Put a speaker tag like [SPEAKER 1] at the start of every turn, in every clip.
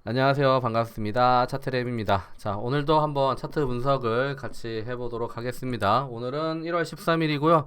[SPEAKER 1] 안녕하세요. 반갑습니다. 차트랩입니다. 자, 오늘도 한번 차트 분석을 같이 해보도록 하겠습니다. 오늘은 1월 13일이고요.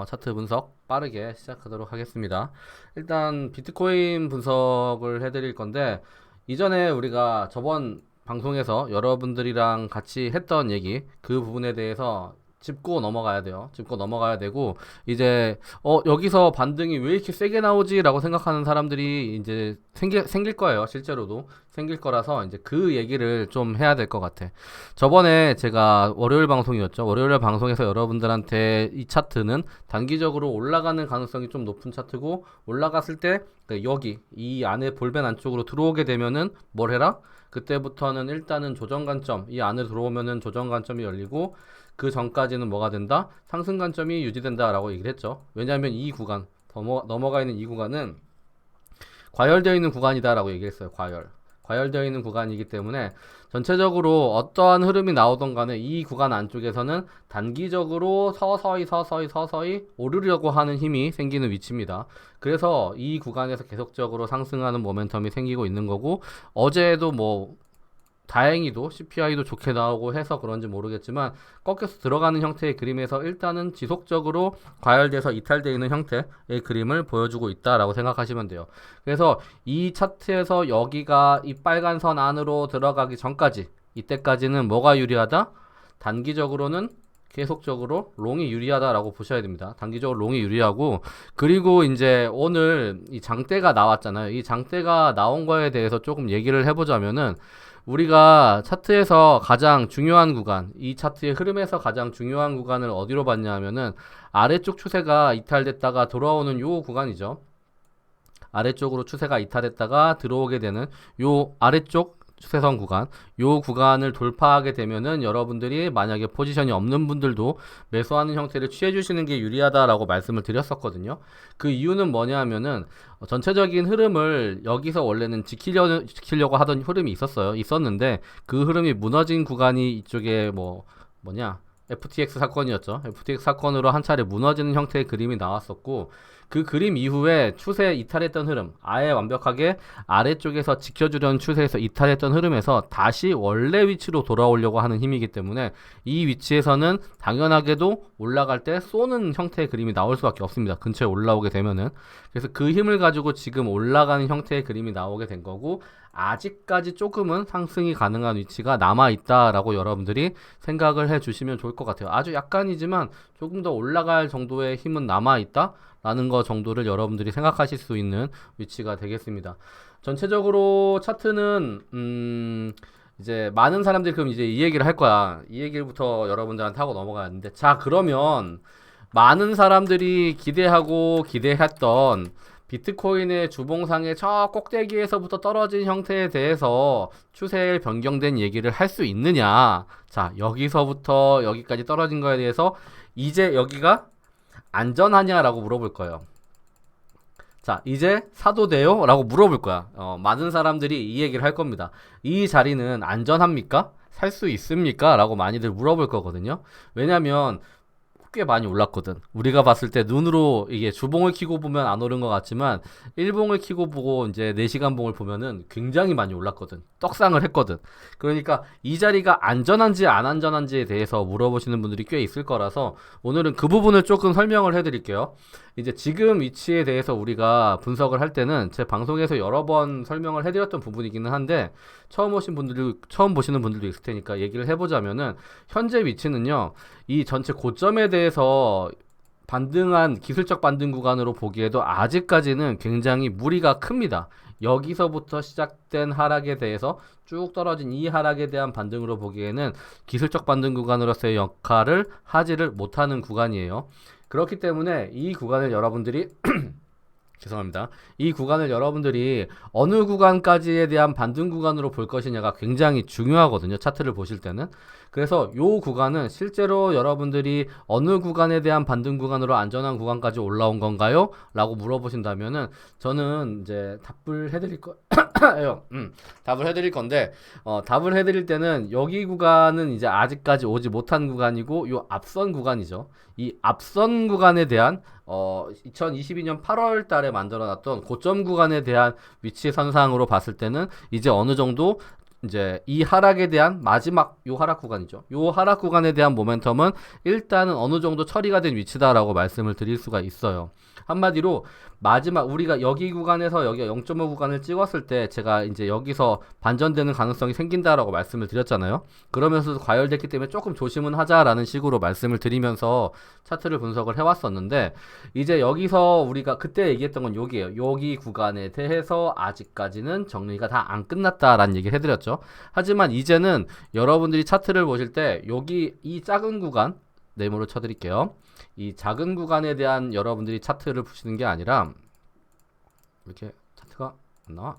[SPEAKER 1] 차트 분석 빠르게 시작하도록 하겠습니다. 일단 비트코인 분석을 해드릴 건데, 이전에 우리가 저번 방송에서 여러분들이랑 같이 했던 얘기, 그 부분에 대해서 짚고 넘어가야 돼요. 짚고 넘어가야 되고, 이제 여기서 반등이 왜 이렇게 세게 나오지라고 생각하는 사람들이 이제 생길 거예요. 실제로도 생길 거라서 이제 그 얘기를 좀 해야 될 것 같아. 저번에 제가 월요일 방송이었죠. 월요일 방송에서 여러분들한테 이 차트는 단기적으로 올라가는 가능성이 좀 높은 차트고, 올라갔을 때 여기 이 안에 볼벤 안쪽으로 들어오게 되면은 뭘 해라? 그때부터는 일단은 조정 관점, 이 안에 들어오면은 조정 관점이 열리고, 그 전까지는 뭐가 된다? 상승 관점이 유지된다라고 얘기를 했죠. 왜냐하면 이 구간, 넘어가 있는 이 구간은 과열되어 있는 구간이다라고 얘기했어요. 과열되어 있는 구간이기 때문에 전체적으로 어떠한 흐름이 나오던 간에 이 구간 안쪽에서는 단기적으로 서서히 오르려고 하는 힘이 생기는 위치입니다. 그래서 이 구간에서 계속적으로 상승하는 모멘텀이 생기고 있는 거고, 어제도 뭐 다행히도 CPI도 좋게 나오고 해서 그런지 모르겠지만 꺾여서 들어가는 형태의 그림에서 일단은 지속적으로 과열돼서 이탈되어 있는 형태의 그림을 보여주고 있다라고 생각하시면 돼요. 그래서 이 차트에서 여기가 이 빨간 선 안으로 들어가기 전까지, 이때까지는 뭐가 유리하다? 단기적으로는 계속적으로 롱이 유리하다라고 보셔야 됩니다. 단기적으로 롱이 유리하고, 그리고 이제 오늘 이 장대가 나왔잖아요. 이 장대가 나온 거에 대해서 조금 얘기를 해보자면은, 우리가 차트에서 가장 중요한 구간, 이 차트의 흐름에서 가장 중요한 구간을 어디로 봤냐 하면은 아래쪽 추세가 이탈됐다가 돌아오는 요 구간이죠. 아래쪽으로 추세가 이탈했다가 들어오게 되는 요 아래쪽 추세선 구간, 요 구간을 돌파하게 되면은 여러분들이 만약에 포지션이 없는 분들도 매수하는 형태를 취해 주시는 게 유리하다라고 말씀을 드렸었거든요. 그 이유는 뭐냐 하면은 전체적인 흐름을 여기서 원래는 지키려고 하던 흐름이 있었는데, 그 흐름이 무너진 구간이 이쪽에 뭐냐 FTX 사건이었죠. FTX 사건으로 한 차례 무너지는 형태의 그림이 나왔었고, 그 그림 이후에 추세 이탈했던 흐름, 아예 완벽하게 아래쪽에서 지켜주려는 추세에서 이탈했던 흐름에서 다시 원래 위치로 돌아오려고 하는 힘이기 때문에, 이 위치에서는 당연하게도 올라갈 때 쏘는 형태의 그림이 나올 수밖에 없습니다. 근처에 올라오게 되면은. 그래서 그 힘을 가지고 지금 올라가는 형태의 그림이 나오게 된 거고, 아직까지 조금은 상승이 가능한 위치가 남아있다라고 여러분들이 생각을 해주시면 좋을 것 같아요. 아주 약간이지만 조금 더 올라갈 정도의 힘은 남아있다 라는 거 정도를 여러분들이 생각하실 수 있는 위치가 되겠습니다. 전체적으로 차트는 이제 많은 사람들이 그럼 이제 이 얘기를 할 거야. 이 얘기부터 여러분들한테 하고 넘어가는데, 자, 그러면 많은 사람들이 기대하고 기대했던 비트코인의 주봉상의 저 꼭대기에서부터 떨어진 형태에 대해서 추세에 변경된 얘기를 할 수 있느냐? 자, 여기서부터 여기까지 떨어진 거에 대해서 이제 여기가 안전하냐라고 물어볼 거예요. 자, 이제 사도 돼요? 라고 물어볼 거야. 많은 사람들이 이 얘기를 할 겁니다. 이 자리는 안전합니까? 살 수 있습니까? 라고 많이들 물어볼 거거든요. 왜냐면 꽤 많이 올랐거든. 우리가 봤을 때 눈으로 이게 주봉을 키고 보면 안 오른 것 같지만, 일봉을 키고 보고 이제 4시간 봉을 보면은 굉장히 많이 올랐거든. 떡상을 했거든. 그러니까 이 자리가 안전한지 안 안전한지에 대해서 물어보시는 분들이 꽤 있을 거라서 오늘은 그 부분을 조금 설명을 해드릴게요. 이제 지금 위치에 대해서 우리가 분석을 할 때는 제 방송에서 여러 번 설명을 해드렸던 부분이기는 한데, 처음 보시는 분들도 있을 테니까 얘기를 해보자면은, 현재 위치는요, 이 전체 고점에 대해서 반등한 기술적 반등 구간으로 보기에도 아직까지는 굉장히 무리가 큽니다. 여기서부터 시작된 하락에 대해서 쭉 떨어진 이 하락에 대한 반등으로 보기에는 기술적 반등 구간으로서의 역할을 하지를 못하는 구간이에요. 그렇기 때문에 이 구간을 여러분들이 죄송합니다. 이 구간을 여러분들이 어느 구간까지에 대한 반등 구간으로 볼 것이냐가 굉장히 중요하거든요. 차트를 보실 때는. 그래서 이 구간은 실제로 여러분들이 어느 구간에 대한 반등 구간으로 안전한 구간까지 올라온 건가요? 라고 물어보신다면은 저는 이제 답을 해드릴 거예요. 답을 해드릴 건데, 답을 해드릴 때는 여기 구간은 이제 아직까지 오지 못한 구간이고, 이 앞선 구간이죠. 이 앞선 구간에 대한 2022년 8월 달에 만들어놨던 고점 구간에 대한 위치 선상으로 봤을 때는 이제 어느 정도 이제 이 하락에 대한 마지막 요 하락 구간이죠. 요 하락 구간에 대한 모멘텀은 일단은 어느 정도 처리가 된 위치다라고 말씀을 드릴 수가 있어요. 한마디로 마지막 우리가 여기 구간에서 여기가 0.5 구간을 찍었을 때 제가 이제 여기서 반전되는 가능성이 생긴다라고 말씀을 드렸잖아요. 그러면서도 과열됐기 때문에 조금 조심은 하자라는 식으로 말씀을 드리면서 차트를 분석을 해왔었는데 이제 여기서 우리가 그때 얘기했던 건 여기에요. 여기 구간에 대해서 아직까지는 정리가 다 안 끝났다라는 얘기를 해드렸죠. 하지만 이제는 여러분들이 차트를 보실 때 여기 이 작은 구간 네모로 쳐드릴게요. 이 작은 구간에 대한 여러분들이 차트를 보시는 게 아니라 이렇게 차트가 안 나와.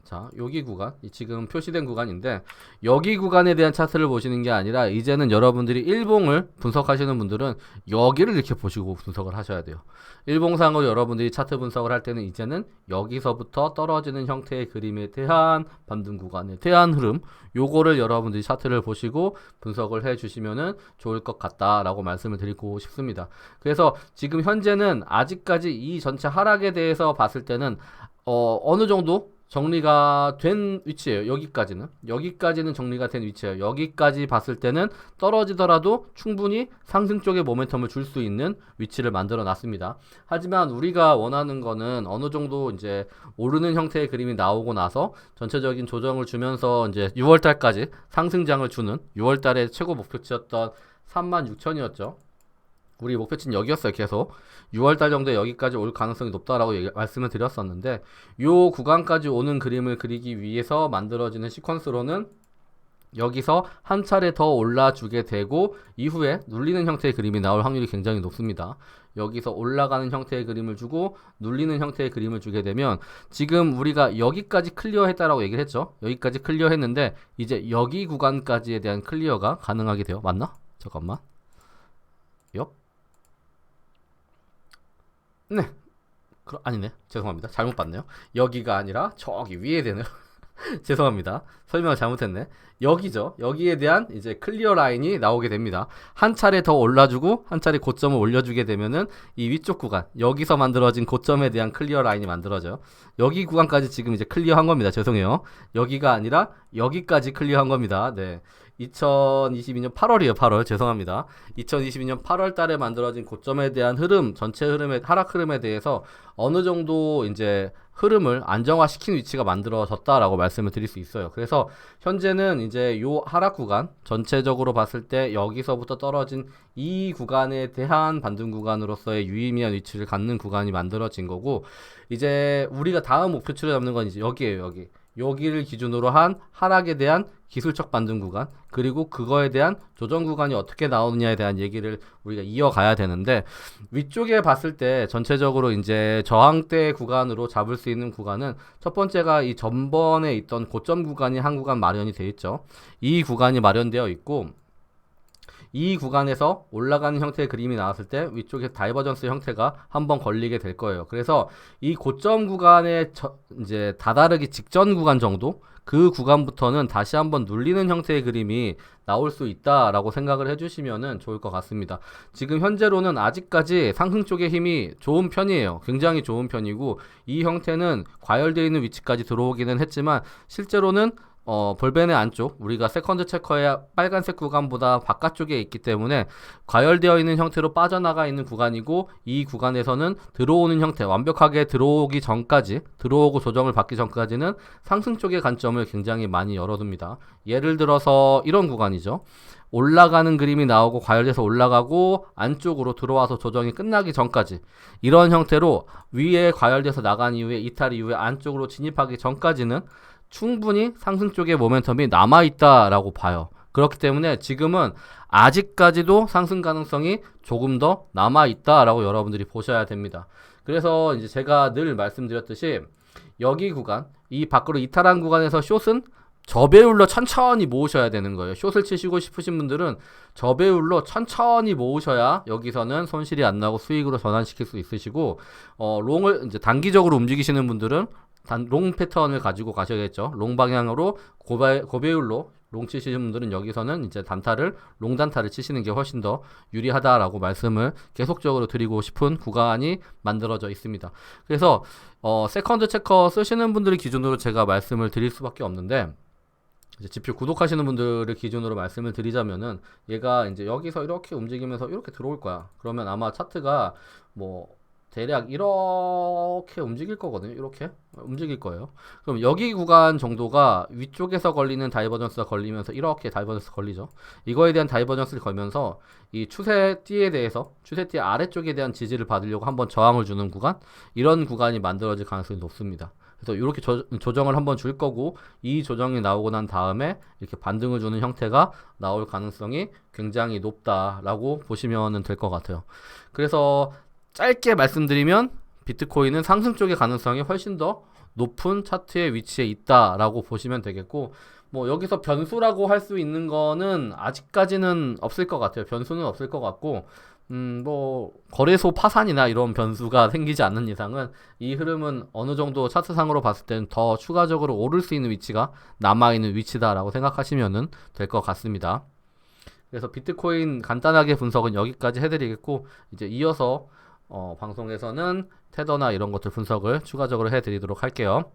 [SPEAKER 1] 자, 여기 구간, 지금 표시된 구간인데 여기 구간에 대한 차트를 보시는 게 아니라 이제는 여러분들이 일봉을 분석하시는 분들은 여기를 이렇게 보시고 분석을 하셔야 돼요. 일봉상으로 여러분들이 차트 분석을 할 때는 이제는 여기서부터 떨어지는 형태의 그림에 대한 반등 구간에 대한 흐름, 요거를 여러분들이 차트를 보시고 분석을 해 주시면은 좋을 것 같다라고 말씀을 드리고 싶습니다. 그래서 지금 현재는 아직까지 이 전체 하락에 대해서 봤을 때는 어느 정도 정리가 된 위치예요. 여기까지는 정리가 된 위치예요. 여기까지 봤을 때는 떨어지더라도 충분히 상승 쪽에 모멘텀을 줄 수 있는 위치를 만들어 놨습니다. 하지만 우리가 원하는 거는 어느 정도 이제 오르는 형태의 그림이 나오고 나서 전체적인 조정을 주면서 이제 6월 달까지 상승장을 주는 6월 달에 최고 목표치였던 36,000이었죠. 우리 목표치는 여기였어요. 계속 6월달 정도에 여기까지 올 가능성이 높다라고 말씀을 드렸었는데 요 구간까지 오는 그림을 그리기 위해서 만들어지는 시퀀스로는 여기서 한 차례 더 올라주게 되고 이후에 눌리는 형태의 그림이 나올 확률이 굉장히 높습니다. 여기서 올라가는 형태의 그림을 주고 눌리는 형태의 그림을 주게 되면 지금 우리가 여기까지 클리어했다라고 얘기를 했죠. 여기까지 클리어했는데 이제 여기 구간까지에 대한 클리어가 가능하게 돼요. 맞나? 잠깐만. 옆. 네. 아니네. 죄송합니다. 잘못 봤네요. 여기가 아니라 저기 위에 되네요. 죄송합니다. 설명을 잘못했네. 여기죠. 여기에 대한 이제 클리어 라인이 나오게 됩니다. 한 차례 더 올라주고 한 차례 고점을 올려주게 되면은 이 위쪽 구간, 여기서 만들어진 고점에 대한 클리어 라인이 만들어져요. 여기 구간까지 지금 이제 클리어한 겁니다. 죄송해요. 여기가 아니라 여기까지 클리어한 겁니다. 네. 2022년 8월이에요. 8월. 죄송합니다. 2022년 8월 달에 만들어진 고점에 대한 흐름, 전체 흐름의 하락 흐름에 대해서 어느 정도 이제 흐름을 안정화시킨 위치가 만들어졌다라고 말씀을 드릴 수 있어요. 그래서 현재는 이제 요 하락 구간 전체적으로 봤을 때 여기서부터 떨어진 이 구간에 대한 반등 구간으로서의 유의미한 위치를 갖는 구간이 만들어진 거고 이제 우리가 다음 목표치를 잡는 건 이제 여기에요. 여기를 기준으로 한 하락에 대한 기술적 반등 구간 그리고 그거에 대한 조정 구간이 어떻게 나오느냐에 대한 얘기를 우리가 이어가야 되는데 위쪽에 봤을 때 전체적으로 이제 저항대 구간으로 잡을 수 있는 구간은 첫 번째가 이 전번에 있던 고점 구간이 한 구간 마련이 되어 있죠. 이 구간이 마련되어 있고 이 구간에서 올라가는 형태의 그림이 나왔을 때 위쪽에 다이버전스 형태가 한번 걸리게 될 거예요. 그래서 이 고점 구간에 이제 다다르기 직전 구간 정도 그 구간부터는 다시 한번 눌리는 형태의 그림이 나올 수 있다라고 생각을 해주시면 좋을 것 같습니다. 지금 현재로는 아직까지 상승 쪽의 힘이 좋은 편이에요. 굉장히 좋은 편이고 이 형태는 과열되어 있는 위치까지 들어오기는 했지만 실제로는 볼벤의 안쪽 우리가 세컨드 체커의 빨간색 구간보다 바깥쪽에 있기 때문에 과열되어 있는 형태로 빠져나가 있는 구간이고 이 구간에서는 들어오는 형태 완벽하게 들어오기 전까지 들어오고 조정을 받기 전까지는 상승 쪽의 관점을 굉장히 많이 열어둡니다. 예를 들어서 이런 구간이죠. 올라가는 그림이 나오고 과열돼서 올라가고 안쪽으로 들어와서 조정이 끝나기 전까지 이런 형태로 위에 과열돼서 나간 이후에 이탈 이후에 안쪽으로 진입하기 전까지는 충분히 상승 쪽의 모멘텀이 남아있다라고 봐요. 그렇기 때문에 지금은 아직까지도 상승 가능성이 조금 더 남아있다라고 여러분들이 보셔야 됩니다. 그래서 이제 제가 늘 말씀드렸듯이 여기 구간, 이 밖으로 이탈한 구간에서 숏은 저배율로 천천히 모으셔야 되는 거예요. 숏을 치시고 싶으신 분들은 저배율로 천천히 모으셔야 여기서는 손실이 안 나고 수익으로 전환시킬 수 있으시고 롱을 이제 단기적으로 움직이시는 분들은 롱 패턴을 가지고 가셔야겠죠. 롱 방향으로 고배율로 롱 치시는 분들은 여기서는 이제 단타를 롱 단타를 치시는 게 훨씬 더 유리하다라고 말씀을 계속적으로 드리고 싶은 구간이 만들어져 있습니다. 그래서 세컨드 체커 쓰시는 분들을 기준으로 제가 말씀을 드릴 수밖에 없는데, 이제 지표 구독하시는 분들을 기준으로 말씀을 드리자면은 얘가 이제 여기서 이렇게 움직이면서 이렇게 들어올 거야. 그러면 아마 차트가 뭐 대략 이렇게 움직일 거거든요. 이렇게 움직일 거예요. 그럼 여기 구간 정도가 위쪽에서 걸리는 다이버전스가 걸리면서 이렇게 다이버전스 걸리죠. 이거에 대한 다이버전스를 걸면서 이 추세띠에 대해서, 추세띠 아래쪽에 대한 지지를 받으려고 한번 저항을 주는 구간, 이런 구간이 만들어질 가능성이 높습니다. 그래서 이렇게 조정을 한번 줄 거고, 이 조정이 나오고 난 다음에 이렇게 반등을 주는 형태가 나올 가능성이 굉장히 높다라고 보시면 될 것 같아요. 그래서 짧게 말씀드리면 비트코인은 상승 쪽의 가능성이 훨씬 더 높은 차트의 위치에 있다라고 보시면 되겠고, 뭐 여기서 변수라고 할 수 있는 거는 아직까지는 없을 것 같아요. 변수는 없을 것 같고, 뭐 거래소 파산이나 이런 변수가 생기지 않는 이상은 이 흐름은 어느 정도 차트상으로 봤을 때는 더 추가적으로 오를 수 있는 위치가 남아있는 위치다라고 생각하시면 될 것 같습니다. 그래서 비트코인 간단하게 분석은 여기까지 해드리겠고, 이제 이어서 방송에서는 테더나 이런 것들 분석을 추가적으로 해드리도록 할게요.